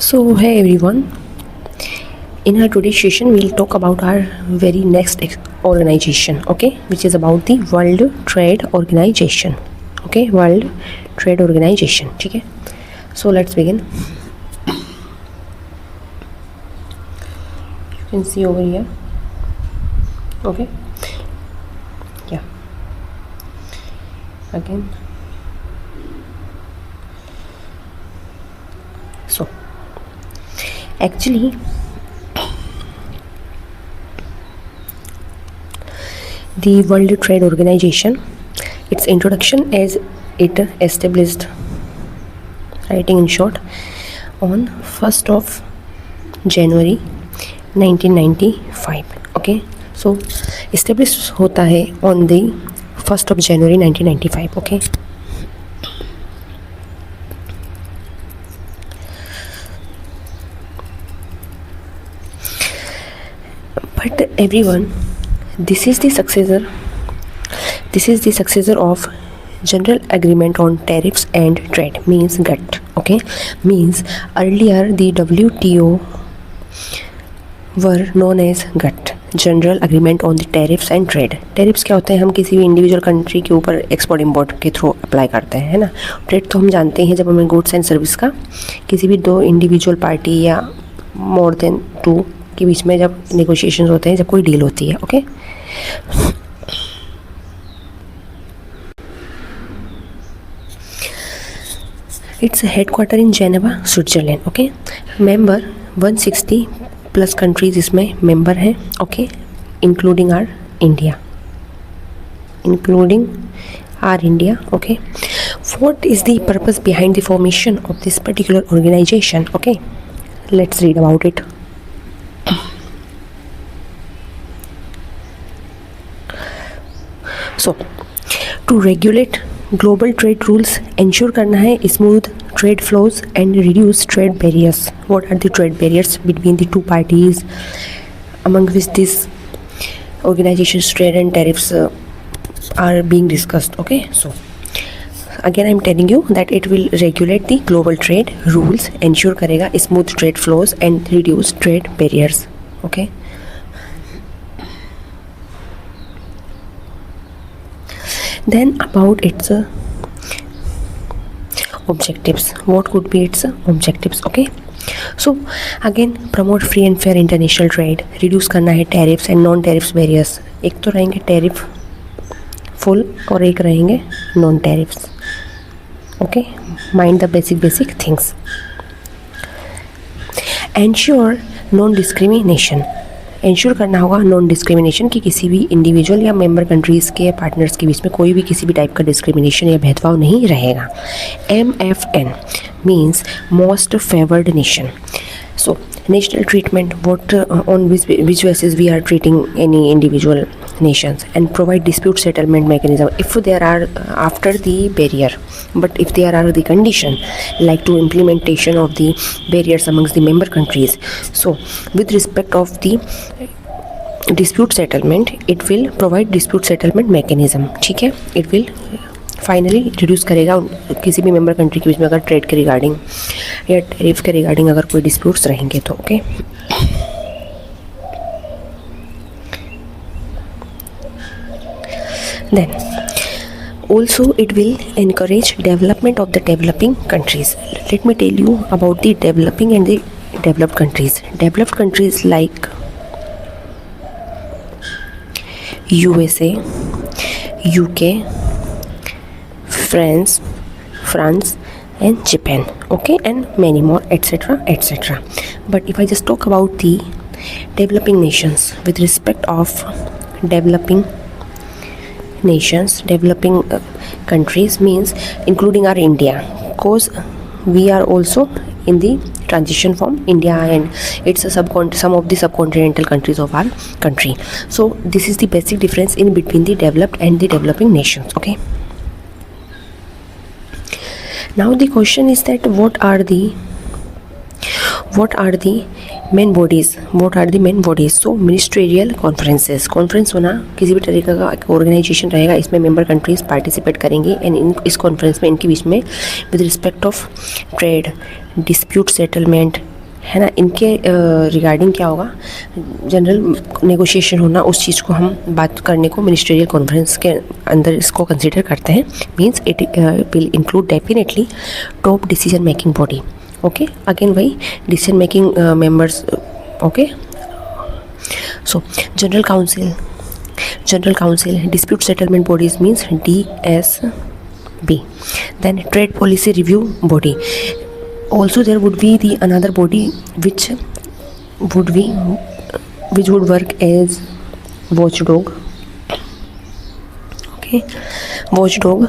So, hey everyone, in our today's session, we'll talk about our very next organization, okay, which is about the World Trade Organization. Okay, World Trade Organization, okay. So, let's begin. You can see over here, okay, yeah, again. So, actually, the World Trade Organization, its introduction as it established, writing in short, on 1st of January 1995. Okay, so established होता है on the 1st of January 1995. Okay. But everyone, this is the successor of General Agreement on Tariffs and Trade, means GATT. Okay, means earlier the WTO were known as GATT, general agreement on the tariffs and trade. Tariffs क्या होते हैं? हम किसी भी individual country के ऊपर export import के through apply करते हैं, है ना. ट्रेड तो हम जानते हैं जब हमें गुड्स एंड सर्विस का किसी भी दो इंडिविजुअल पार्टी या मोर देन टू के बीच में जब नेगोशिएशंस होते हैं, जब कोई डील होती है. Okay, it's headquarter in Geneva, Switzerland. Okay, member 160 plus countries इसमें मेंबर हैं. Okay, including our India. Okay, what is the purpose behind the formation of this particular organisation? Okay, let's read about it. So, to regulate global trade rules, ensure करना है smooth trade flows and reduce trade barriers. What are the trade barriers between the two parties among which these organizations trade and tariffs are being discussed? Okay, so again I'm telling you that it will regulate the global trade rules, ensure करेगा smooth trade flows and reduce trade barriers. Okay. Then about its objectives. What could be its objectives? Okay, so again promote free and fair international trade, reduce करना है tariffs and non tariffs barriers. एक तो रहेंगे tariff full और एक रहेंगे non tariffs. Okay, mind the basic things. Ensure non discrimination. Ensure करना होगा नॉन डिस्क्रिमिनेशन कि किसी भी इंडिविजुअल या मेंबर कंट्रीज़ के पार्टनर्स के बीच में कोई भी किसी भी टाइप का डिस्क्रिमिनेशन या भेदभाव नहीं रहेगा. MFN means most favoured nation. So national treatment, what on which basis we are treating any individual nations, and provide dispute settlement mechanism if there are after the barrier, but if there are the condition like to implementation of the barriers amongst the member countries. So with respect of the dispute settlement, it will provide dispute settlement mechanism. ठीक है, it will finally reduce करेगा किसी भी member country के बीच में अगर trade के regarding या टैरिफ के रिगार्डिंग अगर कोई डिस्प्यूट्स रहेंगे तो. Okay, then also it will encourage development of the developing countries. Let me tell you about the developing and the developed countries. Developed countries like USA, UK, France and Japan. Okay, and many more, etc. But if I just talk about the developing nations, with respect of developing nations, developing countries means including our India, because we are also in the transition from India and it's a some of the subcontinental countries of our country. So this is the basic difference in between the developed and the developing nations. Okay, now the question is that what are the main bodies? So ministerial conferences. Conference होना किसी भी तरीके का organisation रहेगा, इसमें member countries participate करेंगी and इस conference में इनके बीच में with respect of trade, dispute settlement, है ना, इनके रिगार्डिंग क्या होगा, जनरल नेगोशिएशन होना, उस चीज़ को हम बात करने को मिनिस्ट्रियल कॉन्फ्रेंस के अंदर इसको कंसिडर करते हैं. Means it will include definitely top decision making body. Okay, again वही decision making members. Okay, so general council dispute settlement bodies means DSB. Then trade policy review body, also there would be the another body which would work as watchdog. Okay, watchdog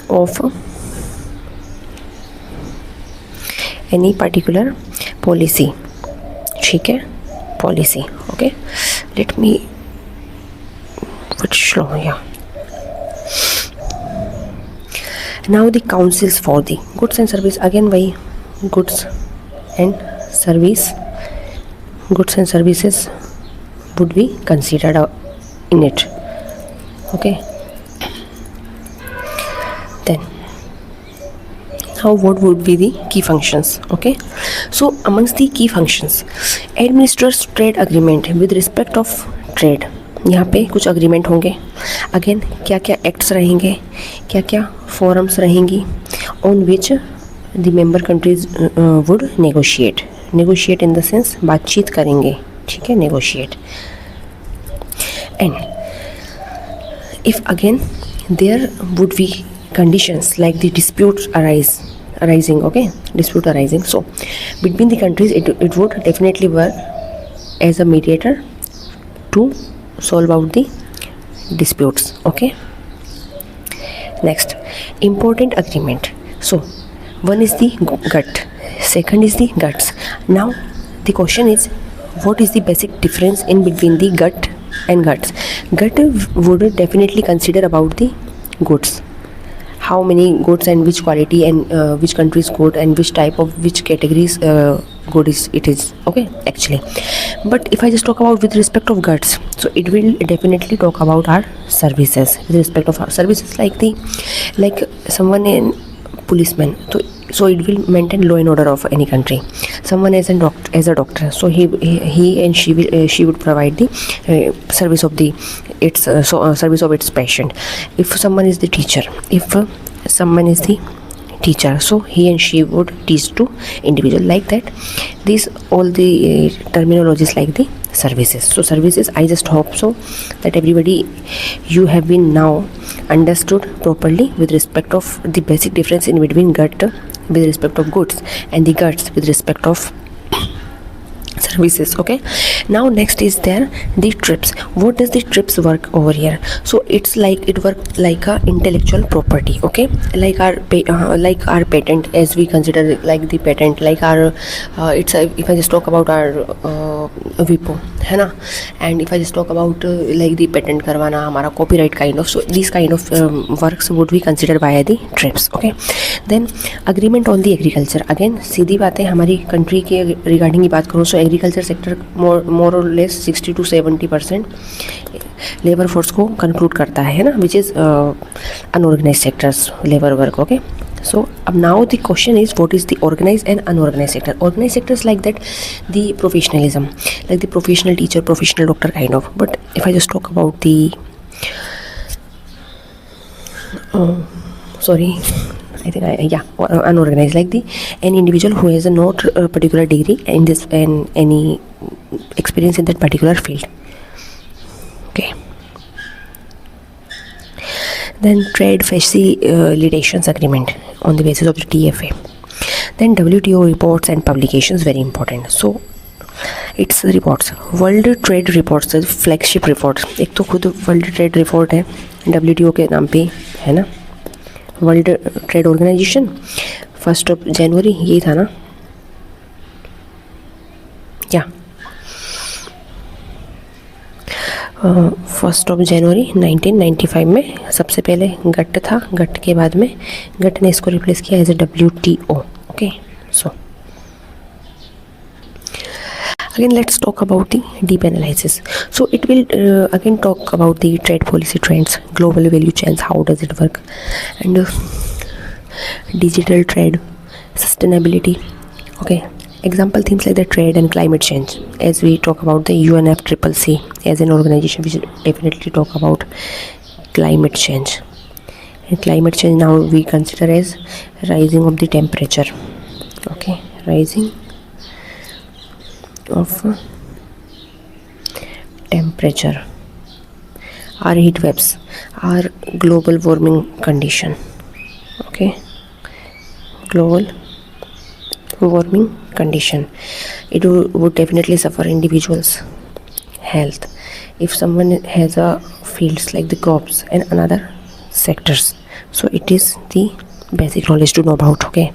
of any particular policy. ठीक है, policy. Okay, let me slow. Yeah, now the councils for the goods and service. Again why goods and services would be considered in it. Okay, then now what would be the key functions? Okay, so amongst the key functions, administers trade agreement with respect of trade. यहाँ पे कुछ agreement होंगे. Again क्या क्या acts रहेंगे, क्या क्या forums रहेंगी on which the member countries would negotiate in the sense बातचीत करेंगे. ठीक है, negotiate. And if again there would be conditions like the disputes arising. Okay, dispute arising, so between the countries it would definitely work as a mediator to solve out the disputes. Okay, next, important agreement. So one is the GUT, second is the GUTS. Now the question is, what is the basic difference in between the GUT and GUTS? GUT would definitely consider about the goods, how many goods and which quality and which country's good and which type of which categories good it is. Okay, actually, but if I just talk about with respect of GUTS, so it will definitely talk about our services. With respect of our services, like someone in policeman, so it will maintain law and order of any country. Someone as a doctor, so he and she would provide the service of service of its patient. If someone is the teacher, so he and she would teach to individual, like that. These all the terminologies like the services. So services, I just hope so that everybody, you have been now understood properly with respect of the basic difference in between GUT with respect of goods and the GUTS with respect of services. Okay, now next is there the TRIPS. What does the TRIPS work over here? So it's like it work like a intellectual property. Okay, like our patent, as we consider like the patent, like our it's if I just talk about our WIPO, है ना, and if I just talk about like the patent करवाना, हमारा copyright kind of, so these kind of works would be considered by the TRIPS. Okay, then agreement on the agriculture. Again सीधी बात है, हमारी country के regarding की बात करूँ, so agriculture sector more और लेस 60 to 70% लेबर फोर्स को conclude करता है ना, which is unorganise sectors labour work. Okay, so now the question is, what is the organized and unorganized sector? Organized sectors like that, the professionalism, like the professional teacher, professional doctor kind of. But if I just talk about the unorganized, like any individual who has a not particular degree in this and any experience in that particular field. Okay, then trade facilitations agreement on the basis of the TFA. Then WTO reports and publications, very important. So it's reports, world trade reports, flagship report. एक तो खुद world trade report है, WTO के नाम पे है ना, world trade organisation. 1 जनवरी ये था ना, क्या 1 जनवरी 1995 में सबसे पहले गट था. गट के बाद में गट ने इसको रिप्लेस किया as a WTO. Okay, so again let's talk about the deep analysis. So it will again talk about the trade policy trends, global value chains, how does it work, and digital trade, sustainability. Okay, Example themes like the trade and climate change, as we talk about the UNFCCC as an organization, we should definitely talk about climate change. And climate change now we consider as rising of the temperature. Okay, rising of temperature, or heat waves, or global warming condition. Okay, global warming condition, it would definitely suffer individuals health if someone has a fields like the crops and another sectors. So it is the basic knowledge to know about. Okay,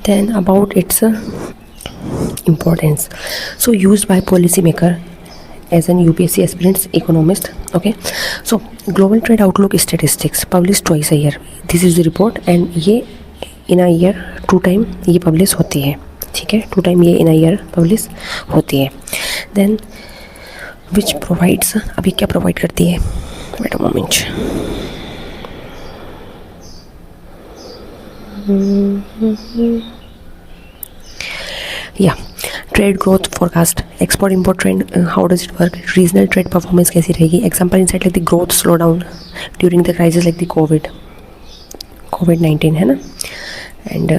then about its importance. So used by policymaker as an UPSC aspirants, economist. Okay, so global trade outlook statistics published twice a year. This is the report and ये इन a year 2 time ये publish होती है. ठीक है, 2 time ये इन a year publish होती है. Then which provides, अभी क्या प्रोवाइड करती है, वेट अ मोमेंट. या trade growth forecast, export import trend, how does it work, regional trade performance कैसी रहेगी. Example in side like the growth slow down during the crisis like the कोविड-19 है ना. And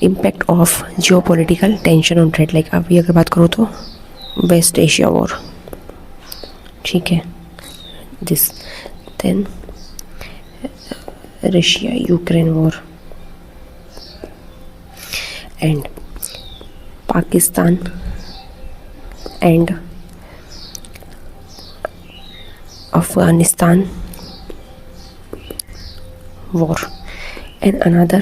impact of geopolitical tension on trade, like अभी अगर बात करो तो वेस्ट एशिया वॉर. ठीक है, this then Russia Ukraine war and Pakistan and Afghanistan war and another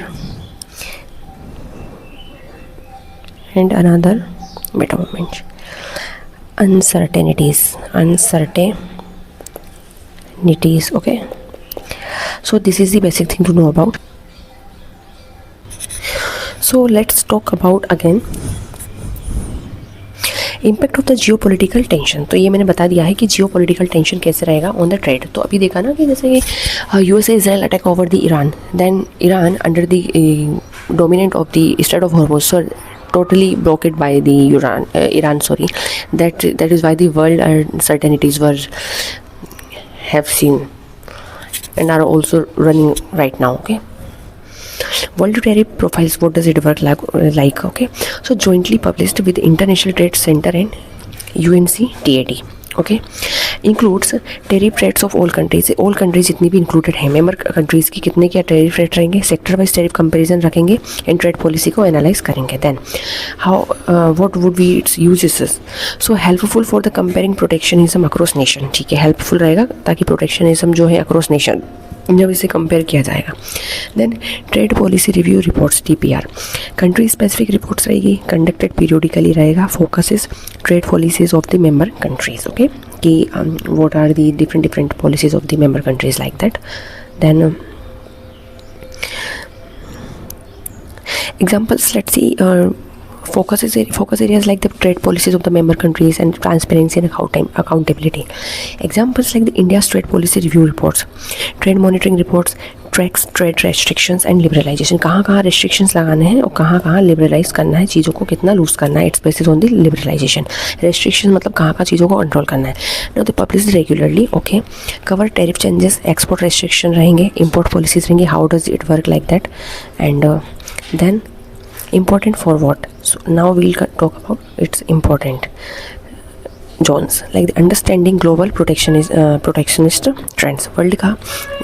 wait a moment, uncertainties. Okay, so this is the basic thing to know about. So let's talk about again impact of the geo political tension. तो ये मैंने बता दिया है कि geo political tension कैसे रहेगा on the trade. तो अभी देखा ना कि जैसे USA Israel attack over the Iran, then Iran under the dominant of the strait of Hormuz, so totally blocked by the Iran. Sorry, that is why the world uncertainties were have seen and are also running right now. Okay, World Tariff Profiles, what does it work like? Okay, so jointly published with International Trade Center and UNCTAD. Okay, includes tariff rates of all countries. All countries जितनी भी included हैं, member countries की कितने क्या tariff rate रहेंगे, sector wise tariff comparison रखेंगे and trade policy को analyze करेंगे. Then how what would be its uses? So helpful for the comparing protectionism across nation. ठीक है, helpful रहेगा ताकि protectionism जो है across nation जब इसे कंपेयर किया जाएगा. Then trade policy review reports TPR, country specific reports रहेगी, कंडक्टेड पीरियोडिकली रहेगा, focuses trade policies of the member countries. Okay, कि what are the different policies of the member countries like that. Then examples, let's see focus areas like the trade policies of the member countries and transparency and accountability. Examples like the India's trade policy review reports, trade monitoring reports, tracks trade restrictions and liberalization. कहाँ restrictions लगाने हैं और कहाँ liberalize करना है, चीज़ों को कितना लूज करना है. It's based on the liberalization. Restrictions मतलब कहाँ चीज़ों को कंट्रोल करना है. Now they publish regularly. Okay, cover tariff changes, export restriction रहेंगे, import policies रहेंगे. How does it work like that? And then important for what? So now we'll talk about its important zones like the understanding global protectionist trends. World का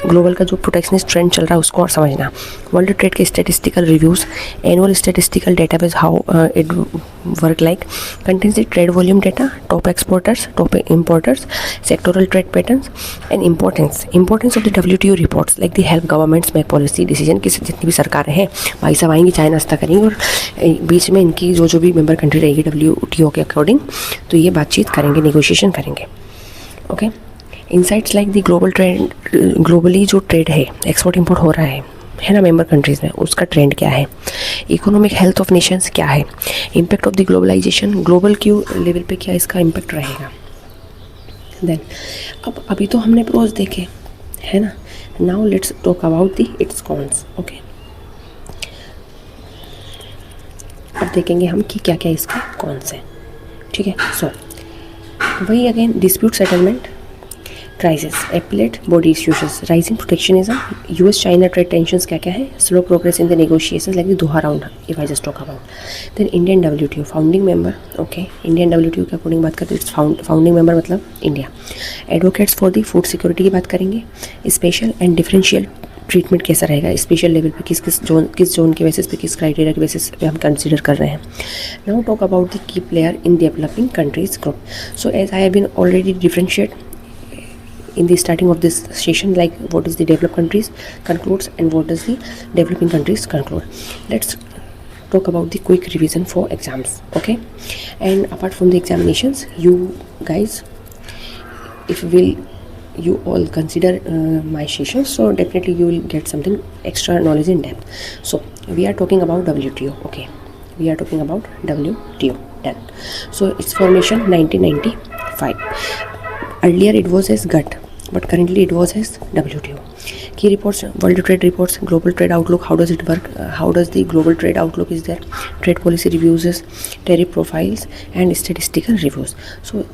global का जो protectionist trend चल रहा है उसको और समझना. वर्ल्ड ट्रेड के statistical reviews, annual statistical database, how it work like, contains the trade volume data, top exporters, top importers, sectoral trade patterns and importance of the WTO reports like the help governments make policy decision. किसी जितनी भी सरकारें हैं भाई साहब आएंगी, चाय नाश्ता करेंगी और बीच में इनकी जो भी मेंबर कंट्री रहेगी WTO के अकॉर्डिंग, तो ये बातचीत करेंगे, नेगोशिएशन करेंगे. Okay, insights like the global trend, globally जो ट्रेड है, एक्सपोर्ट इंपोर्ट हो रहा है ना मेंबर कंट्रीज़ में, उसका ट्रेंड क्या है, इकोनॉमिक हेल्थ ऑफ नेशंस क्या है, impact of the globalisation, global क्यू लेवल पे क्या इसका इम्पैक्ट रहेगा. देन अब अभी तो हमने प्रोज देखे है ना, now let's talk about the its cons. Okay, अब देखेंगे हम कि क्या क्या इसके कौन से, ठीक है। सो वही again, dispute settlement, crisis, appellate body issues, rising protectionism, US China trade tensions क्या क्या है, slow progress in the negotiation like the Doha round if I just talk about. Then Indian WTO founding member, okay, Indian WTO के according बात करते हैं, founding member मतलब India. Advocates for the food security की बात करेंगे, special and differential treatment कैसा रहेगा, स्पेशल लेवल पे किस जोन के बेसिस पे, किस क्राइटेरिया के बेसिस पे हम कंसीडर कर रहे हैं। Now talk about the key player in developing countries group. So as I have been already differentiate in the starting of this session, like what is the developed countries concludes and what does the developing countries conclude. Let's talk about the quick revision for exams, okay? And apart from the examinations, you guys, if you all consider my session, so definitely you will get something extra knowledge in depth. So we are talking about WTO, okay, we are talking about WTO. Done. So its formation 1995. Earlier it was as GATT, but currently it was as WTO. Key reports, World Trade Reports, Global Trade Outlook, how does it work, how does the Global Trade Outlook is there, trade policy reviews, tariff profiles and statistical reviews. So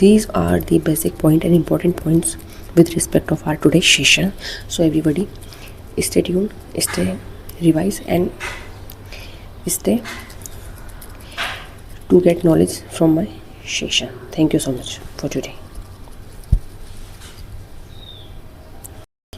these are the basic point and important points with respect of our today's session. So everybody stay tuned, stay revise and stay to get knowledge from my session. Thank you so much for today.